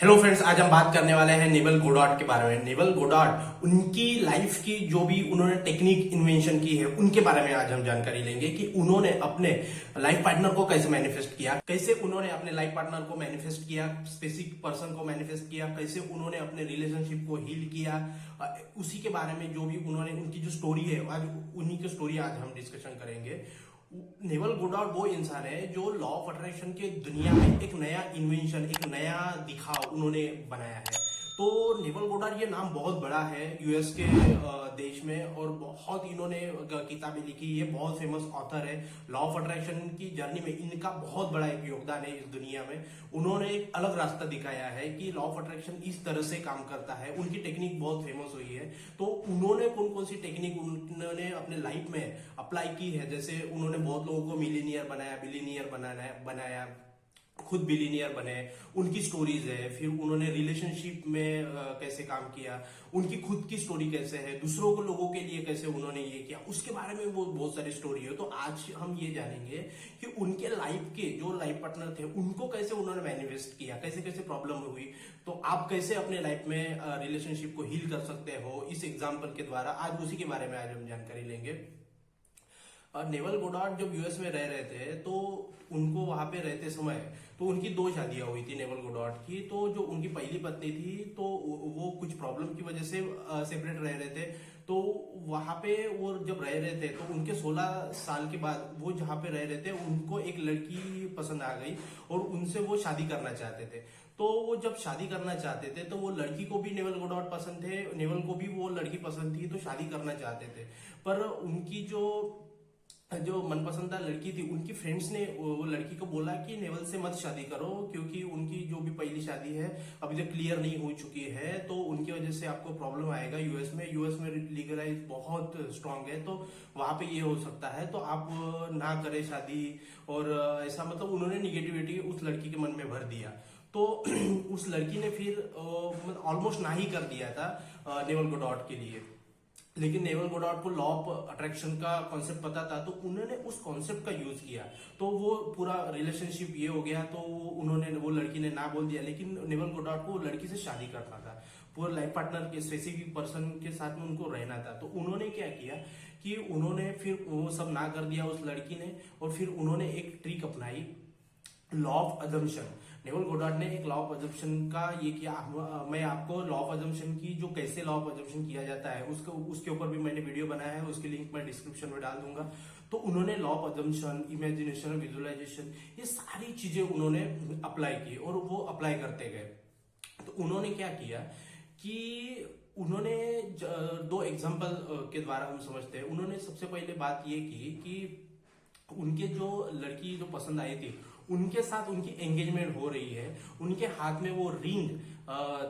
Hello friends, आज हम बात करने वाले हैं नेवल गोडार्ड के बारे में। नेवल गोडार्ड, उनकी लाइफ की जो भी उन्होंने टेक्निक इन्वेंशन की है उनके बारे में आज हम जानकारी लेंगे कि उन्होंने अपने लाइफ पार्टनर को कैसे मैनिफेस्ट किया, कैसे उन्होंने अपने लाइफ पार्टनर को मैनिफेस्ट किया, स्पेसिफिक पर्सन को मैनिफेस्ट किया, कैसे उन्होंने अपने रिलेशनशिप को हील किया। उसी के बारे में जो भी उन्होंने उनकी जो स्टोरी है, आज उन्हीं की स्टोरी आज हम डिस्कशन करेंगे। नेवल गोडार्ड वो इंसान है जो लॉ ऑफ अट्रैक्शन के दुनिया में एक नया इन्वेंशन, एक नया दिखाव उन्होंने बनाया है। तो नेवल गोडार्ड ये नाम बहुत बड़ा है यूएस के देश में, और बहुत इन्होंने किताबें लिखी। ये बहुत फेमस ऑथर है। लॉ ऑफ अट्रैक्शन की जर्नी में इनका बहुत बड़ा एक योगदान है इस दुनिया में। उन्होंने एक अलग रास्ता दिखाया है कि लॉ ऑफ अट्रैक्शन इस तरह से काम करता है। उनकी टेक्निक बहुत फेमस हुई है। तो उन्होंने कौन कौन सी टेक्निक उन्होंने अपने लाइफ में अप्लाई की है, जैसे उन्होंने बहुत लोगों को मिलीनियर बनाया, बिलीनियर बनाया, खुद बिलीनियर बने, उनकी स्टोरीज है। फिर उन्होंने रिलेशनशिप में कैसे काम किया, उनकी खुद की स्टोरी कैसे है, दूसरों को लोगों के लिए कैसे उन्होंने ये किया, उसके बारे में वो बहुत सारी स्टोरी है। तो आज हम ये जानेंगे कि उनके लाइफ के जो लाइफ पार्टनर थे उनको कैसे उन्होंने मैनिफेस्ट किया, कैसे कैसे प्रॉब्लम हुई, तो आप कैसे अपने लाइफ में रिलेशनशिप को हील कर सकते हो इस एग्जाम्पल के द्वारा। आज उसी के बारे में आज हम जानकारी लेंगे। नेवल गोडार्ड जब यूएस में रह रहे थे तो उनको वहां पे रहते समय तो उनकी दो शादियां हुई थी नेवल गोडार्ड की। तो जो उनकी पहली पत्नी थी तो वो कुछ प्रॉब्लम की वजह से सेपरेट रह रहे थे। तो वहां पे वो जब रह रहे थे तो उनके 16 साल के बाद वो जहाँ पे रह रहे थे उनको एक लड़की पसंद आ गई और उनसे वो शादी करना चाहते थे। तो वो जब शादी करना चाहते थे तो वो लड़की को भी नेवल गोडार्ड पसंद थे, नेवल को भी वो लड़की पसंद थी, तो शादी करना चाहते थे। पर उनकी जो मनपसंदा लड़की थी, उनकी फ्रेंड्स ने वो लड़की को बोला कि नेवल से मत शादी करो, क्योंकि उनकी जो भी पहली शादी है अभी तक क्लियर नहीं हो चुकी है, तो उनकी वजह से आपको प्रॉब्लम आएगा। यूएस में लीगलाइज बहुत स्ट्रांग है, तो वहां पे ये हो सकता है, तो आप ना करें शादी। और ऐसा मतलब उन्होंने निगेटिविटी उस लड़की के मन में भर दिया। तो उस लड़की ने फिर ऑलमोस्ट ना ही कर दिया था नेवल गोडार्ड के लिए। लेकिन नेवल गोडार्ड को लॉ ऑफ अट्रैक्शन का कॉन्सेप्ट पता था, तो उन्होंने उस कॉन्सेप्ट का यूज किया। तो वो पूरा रिलेशनशिप ये हो गया। तो वो लड़की ने ना बोल दिया, लेकिन नेवल गोडार्ड को लड़की से शादी करना था, पूरा लाइफ पार्टनर के स्पेसिफिक पर्सन के साथ में उनको रहना था। तो उन्होंने क्या किया कि उन्होंने फिर वो सब ना कर दिया उस लड़की ने, और फिर उन्होंने एक ट्रिक अपनाई, law of assumption. Naval Goddard ने एक लॉ ऑफ अजम्पशन का ये किया। मैं आपको लॉ ऑफ अजम्पशन की जो कैसे लॉ ऑफ अजम्पशन किया जाता है उसके ऊपर भी मैंने वीडियो बनाया है, उसकी लिंक मैं डिस्क्रिप्शन में डाल दूंगा। तो उन्होंने law of assumption, imagination, visualisation, ये सारी चीजें उन्होंने अप्लाई की और वो अप्लाई करते गए। तो उन्होंने क्या किया कि उन्होंने दो एग्जाम्पल के द्वारा हम समझते हैं। उन्होंने सबसे पहले बात ये की कि उनके जो लड़की जो पसंद आई थी उनके साथ उनकी एंगेजमेंट हो रही है, उनके हाथ में वो रिंग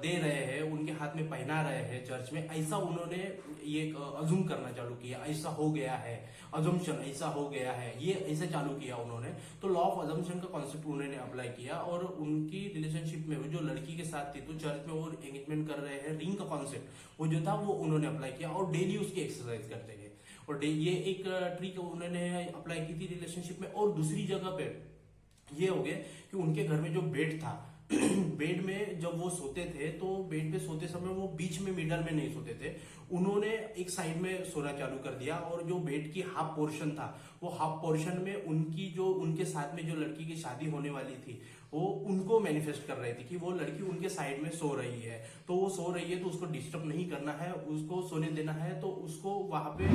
दे रहे हैं, उनके हाथ में पहना रहे हैं चर्च में, ऐसा उन्होंने ये अजूम करना चालू किया। ऐसा हो गया है, अजम्पशन ऐसा हो गया है, ये ऐसे चालू किया उन्होंने। तो लॉ ऑफ अजम्पशन का कॉन्सेप्ट उन्होंने अप्लाई किया, और उनकी रिलेशनशिप में जो लड़की के साथ थी तो चर्च में वो एंगेजमेंट कर रहे हैं, रिंग का कॉन्सेप्ट वो जो था वो उन्होंने अप्लाई किया, और डेली उसकी एक्सरसाइज करते गए। और ये एक ट्रिक उन्होंने अप्लाई की थी रिलेशनशिप में। और दूसरी जगह पे ये हो गया कि उनके घर में जो बेड था बेड में जब वो सोते थे तो बेड पे सोते समय वो बीच में मिडल में नहीं सोते थे, उन्होंने एक साइड में सोना चालू कर दिया। और जो बेड की हाफ पोर्शन था वो हाफ पोर्शन में उनके साथ में जो लड़की की शादी होने वाली थी वो उनको मैनिफेस्ट कर रही थी कि वो लड़की उनके साइड में सो रही है। तो वो सो रही है तो उसको डिस्टर्ब नहीं करना है, उसको सोने देना है, तो उसको वहां पे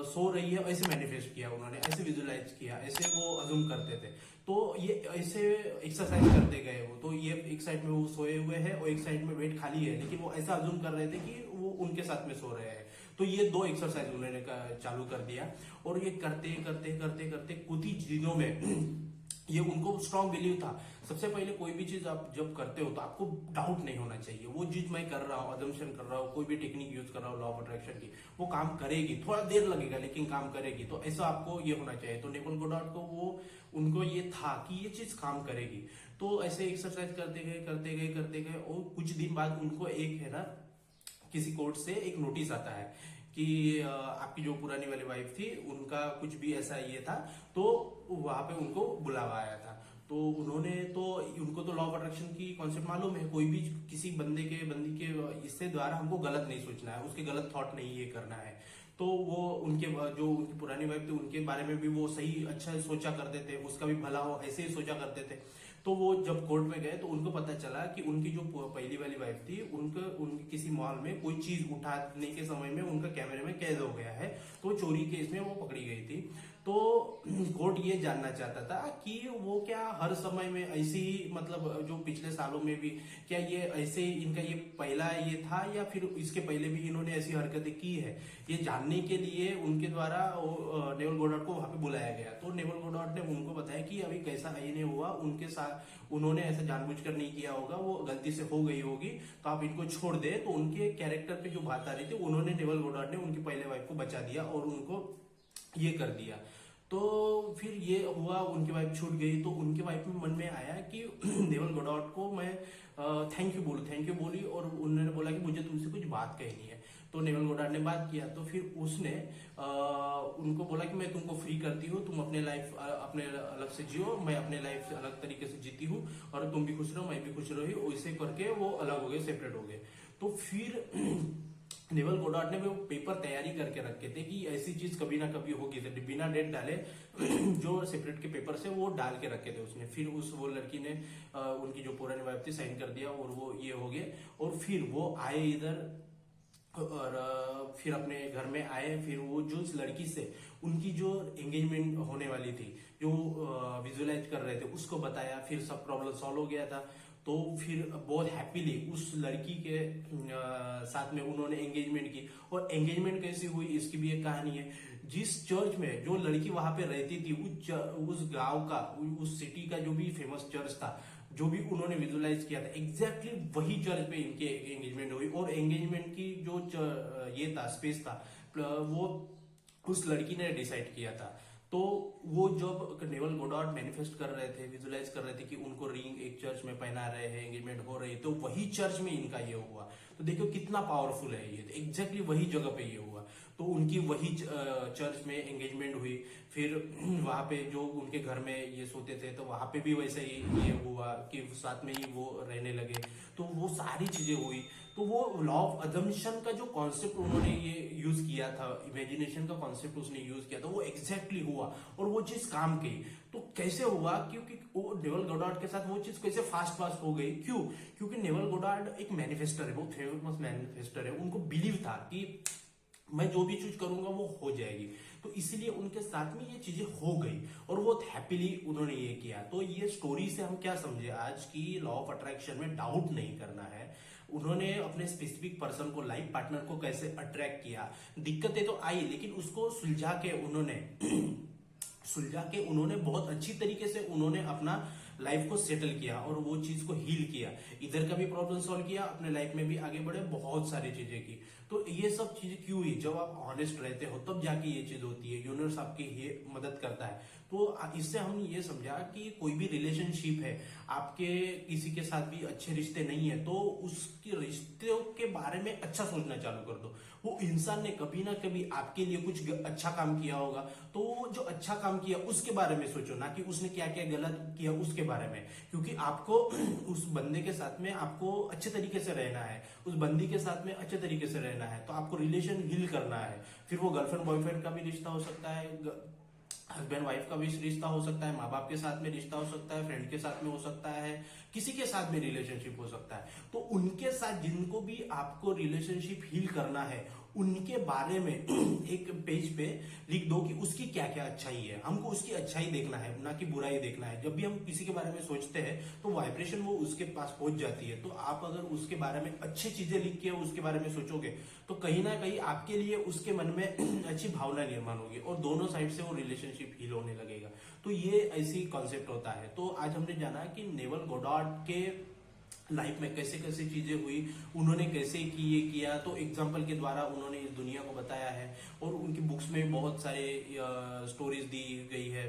सो रही है ऐसे मैनिफेस्ट किया उन्होंने, ऐसे विजुअलाइज किया, ऐसे वो अजूम करते थे। तो ये ऐसे एक्सरसाइज करते गए वो। तो ये एक साइड में वो सोए हुए हैं और एक साइड में बेड खाली है, लेकिन वो ऐसा अजूम कर रहे थे कि वो उनके साथ में सो रहे हैं। तो ये दो एक्सरसाइज उन्होंने चालू कर दिया, और ये करते करते करते करते कुछ ही दिनों में ये उनको स्ट्रॉन्ग बिलीव था। सबसे पहले कोई भी चीज आप जब करते हो तो आपको डाउट नहीं होना चाहिए, वो चीज मैं कर रहा हूँ, अजम्पशन कर रहा हूँ, कोई भी टेक्निक यूज कर रहा हूँ लॉ ऑफ अट्रैक्शन की, वो काम करेगी, थोड़ा देर लगेगा लेकिन काम करेगी। तो ऐसा आपको ये होना चाहिए। तो नेवल गोडार्ड को उनको ये था कि ये चीज काम करेगी। तो ऐसे एक्सरसाइज करते गए और कुछ दिन बाद उनको एक है ना किसी कोर्ट से एक नोटिस आता है कि आपकी जो पुरानी वाली वाइफ थी उनका कुछ भी ऐसा ये था, तो वहां पे उनको बुलावा आया था। तो उन्होंने तो उनको तो लॉ ऑफ अट्रैक्शन की कॉन्सेप्ट मालूम है, कोई भी किसी बंदी के इससे द्वारा हमको गलत नहीं सोचना है, उसके गलत थॉट नहीं ये करना है। तो वो उनके जो उनकी पुरानी वाइफ थी उनके बारे में भी वो सही अच्छा सोचा करते थे, उसका भी भला हो ऐसे ही सोचा करते थे। तो वो जब कोर्ट में गए तो उनको पता चला कि उनकी जो पहली वाली वाइफ थी उनके किसी मॉल में कोई चीज उठाने के समय में उनका कैमरे में कैद हो गया है, तो चोरी केस में वो पकड़ी गई थी। तो कोर्ट ये जानना चाहता था कि वो क्या हर समय में ऐसी ही, मतलब जो पिछले सालों में भी क्या ये ऐसे इनका ये पहला ये था या फिर इसके पहले भी इन्होंने ऐसी हरकतें की है, ये जानने के लिए उनके द्वारा नेवल गोडार्ड को वहां पे बुलाया गया। तो नेवल गोडार्ड ने उनको बताया कि अभी कैसा है नहीं हुआ, उनके साथ उन्होंने ऐसा जानबूझकर नहीं किया होगा, वो गलती से हो गई होगी, तो आप इनको छोड़ दे। तो उनके कैरेक्टर पे जो बात आ रही थी, उन्होंने नेवल गोडार्ड ने उनकी पहले वाइफ को बचा दिया और उनको ये कर दिया। तो फिर ये हुआ, उनकी वाइफ छूट गई, तो उनके वाइफ में मन में आया कि नेवल गोडार्ड को मैं थैंक यू बोली, और उन्होंने बोला कि मुझे तुमसे कुछ बात कहनी है। तो नेवल गोडार्ड ने बात किया, तो फिर उसने उनको बोला कि मैं तुमको फ्री करती हूँ, तुम अपने लाइफ अपने अलग से जियो, मैं अपने लाइफ अलग तरीके से जीती हूँ, और तुम भी खुश रहो मैं भी खुश रही, वैसे करके वो अलग हो गए, सेपरेट हो गए। तो फिर नेवल गोडार्ड ने वो पेपर तैयारी करके रखे थे कि ऐसी चीज कभी ना कभी होगी, तो बिना डेट डाले जो सेपरेट के पेपर से वो डाल के रखे थे उसने। फिर वो लड़की ने उनकी जो पुरानी वाइफ थी साइन कर दिया और वो ये हो गए। और फिर वो आए इधर और फिर अपने घर में आए। फिर वो जो उस लड़की से उनकी जो एंगेजमेंट होने वाली थी, जो विजुअलाइज कर रहे थे, उसको बताया। फिर सब प्रॉब्लम सॉल्व हो गया था। तो फिर बहुत हैप्पीली उस लड़की के साथ में उन्होंने एंगेजमेंट की। और एंगेजमेंट कैसी हुई इसकी भी एक कहानी है। जिस चर्च में जो लड़की वहां पे रहती थी, उस गांव का, उस सिटी का जो भी फेमस चर्च था, जो भी उन्होंने विजुअलाइज किया था, एग्जैक्टली वही चर्च पे इनके एंगेजमेंट हुई। और एंगेजमेंट की जो ये था, स्पेस था, वो उस लड़की ने डिसाइड किया था। तो वो जब नेवल गोडार्ड मैनिफेस्ट कर रहे थे, विजुअलाइज कर रहे थे कि उनको रिंग एक चर्च में पहना रहे हैं, एंगेजमेंट हो रही है, तो वही चर्च में इनका ये हुआ। तो देखो कितना पावरफुल है ये, एग्जैक्टली वही जगह पे ये हुआ। तो उनकी वही चर्च में एंगेजमेंट हुई। फिर वहां पे जो उनके घर में ये सोते थे, तो वहां पे भी वैसे ही ये हुआ कि साथ में ही वो रहने लगे। तो वो सारी चीजें हुई। तो वो लॉ ऑफ अजम्पशन का जो कॉन्सेप्ट उन्होंने ये यूज किया था, इमेजिनेशन का कॉन्सेप्ट उसने यूज किया था, वो एग्जैक्टली हुआ और वो चीज काम की। तो कैसे हुआ? क्योंकि वो नेवल गोडार्ड के साथ वो चीज कैसे फास्ट फास्ट हो गई? क्यों? क्योंकि नेवल गोडार्ड एक मैनिफेस्टर है, बहुत फेमस मैनिफेस्टर है। उनको बिलीव था कि मैं जो भी चीज करूंगा वो हो जाएगी। तो इसलिए उनके साथ में ये चीजें हो गई और वो हैप्पीली उन्होंने ये किया। तो ये स्टोरी से हम क्या समझे आज की लॉ ऑफ अट्रैक्शन में डाउट नहीं करना है। उन्होंने अपने स्पेसिफिक पर्सन को, लाइफ पार्टनर को कैसे अट्रैक्ट किया, दिक्कतें तो आई लेकिन उसको सुलझा के उन्होंने बहुत अच्छी तरीके से उन्होंने अपना लाइफ को सेटल किया और वो चीज को हील किया। इधर का भी प्रॉब्लम सॉल्व किया, अपने लाइफ में भी आगे बढ़े, बहुत सारी चीजें की। तो ये सब चीजें क्यों हुई? जब आप ऑनेस्ट रहते हो तब जाके ये चीज होती है। यूनिवर्स आपकी ये मदद करता है। तो इससे हमने ये समझा कि कोई भी रिलेशनशिप है, आपके किसी के साथ भी अच्छे रिश्ते नहीं है, तो उसके रिश्ते के बारे में अच्छा सोचना चालू कर दो। वो इंसान ने कभी ना कभी आपके लिए कुछ अच्छा काम किया होगा, तो जो अच्छा काम किया उसके बारे में सोचो, ना कि उसने क्या क्या गलत किया उसके बारे में। क्योंकि आपको उस बंदे के साथ में आपको अच्छे तरीके से रहना है, उस बंदी के साथ में अच्छे तरीके से रहना है, तो आपको रिलेशन हील करना है। फिर वो गर्लफ्रेंड बॉयफ्रेंड का भी रिश्ता हो सकता है, हस्बैंड वाइफ का भी रिश्ता हो सकता है, माँ बाप के साथ में रिश्ता हो सकता है, फ्रेंड के साथ में हो सकता है, किसी के साथ में रिलेशनशिप हो सकता है। तो उनके साथ जिनको भी आपको रिलेशनशिप हील करना है, उनके बारे में एक पेज पे लिख दो कि उसकी क्या क्या अच्छाई है। हमको उसकी अच्छाई देखना है, ना कि बुराई देखना है। जब भी हम किसी के बारे में सोचते हैं तो वाइब्रेशन वो उसके पास पहुंच जाती है। तो आप अगर उसके बारे में अच्छी चीजें लिख के उसके बारे में सोचोगे तो कहीं ना कहीं आपके लिए उसके मन में अच्छी भावना निर्माण होगी और दोनों साइड से वो रिलेशनशिप हील होने लगेगा। तो ये ऐसी कॉन्सेप्ट होता है। तो आज हमने जाना कि नेवल गोडार्ड के लाइफ में कैसे कैसे चीजें हुई, उन्होंने कैसे ये किया। तो एग्जाम्पल के द्वारा उन्होंने इस दुनिया को बताया है और उनकी बुक्स में बहुत सारे स्टोरीज दी गई है।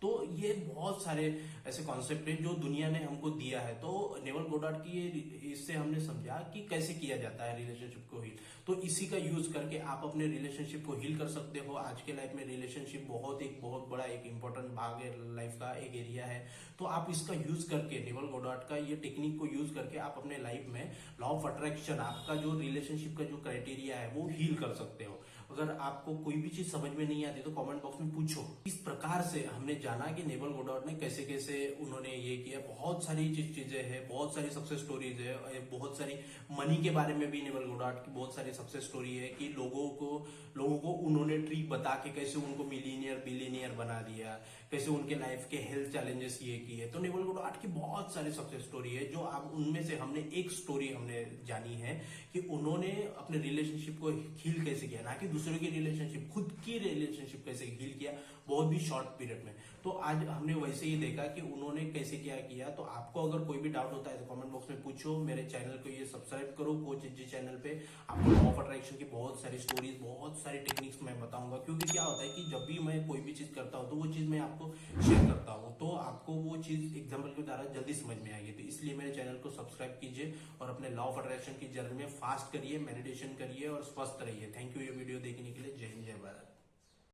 तो ये बहुत सारे ऐसे कॉन्सेप्ट है जो दुनिया ने हमको दिया है। तो नेवल गोडार्ड की इससे हमने समझा कि कैसे किया जाता है रिलेशनशिप को हील। तो इसी का यूज करके आप अपने रिलेशनशिप को हील कर सकते हो। आज के लाइफ में रिलेशनशिप बहुत बड़ा एक इंपॉर्टेंट भाग है, लाइफ का एक एरिया है। तो आप इसका यूज करके, नेवल गोडार्ड का ये टेक्निक को यूज करके आप अपने लाइफ में लॉ ऑफ अट्रैक्शन, आपका जो रिलेशनशिप का जो क्राइटेरिया है वो हील कर सकते हो। अगर आपको कोई भी चीज समझ में नहीं आती तो कमेंट बॉक्स में पूछो। इस प्रकार से हमने जाना कि नेवल गोडार्ड ने कैसे कैसे उन्होंने ये किया। बहुत सारी चीजें हैं, बहुत सारी सक्सेस स्टोरीज है, बहुत सारी मनी के बारे में भी नेवल गोडार्ड की बहुत सारी सक्सेस स्टोरी है कि लोगों को उन्होंने ट्रिक बता के कैसे उनको मिलीनियर बिलीनियर बना दिया, कैसे उनके लाइफ के हेल्थ चैलेंजेस ये किए। तो नेवल गोडार्ड की बहुत सारी सक्सेस स्टोरी है जो आप उनमें से हमने एक स्टोरी हमने जानी है कि उन्होंने अपने रिलेशनशिप को हील कैसे किया, ना कि दूसरों की रिलेशनशिप, खुद की रिलेशनशिप कैसे हील किया बहुत भी शॉर्ट पीरियड में। तो आज हमने वैसे ही देखा कि उन्होंने कैसे क्या किया। तो आपको अगर कोई भी डाउट होता है तो कमेंट बॉक्स में पूछो। मेरे चैनल को ये सब्सक्राइब करो, कोच जी चैनल पे आपको लॉ ऑफ अट्रैक्शन की बहुत सारी स्टोरीज, बहुत सारी टेक्निक्स मैं बताऊंगा। क्योंकि क्या होता है कि जब भी मैं कोई भी चीज करता हूँ तो वो चीज मैं आपको शेयर करता हूँ, तो आपको वो चीज एग्जाम्पल के द्वारा जल्दी समझ में आएगी। तो इसलिए मेरे चैनल को सब्सक्राइब कीजिए और अपने लॉ ऑफ अट्रैक्शन की जर्नी में फास्ट करिए, मेडिटेशन करिए और स्वस्थ रहिए। थैंक यू ये वीडियो देखिए।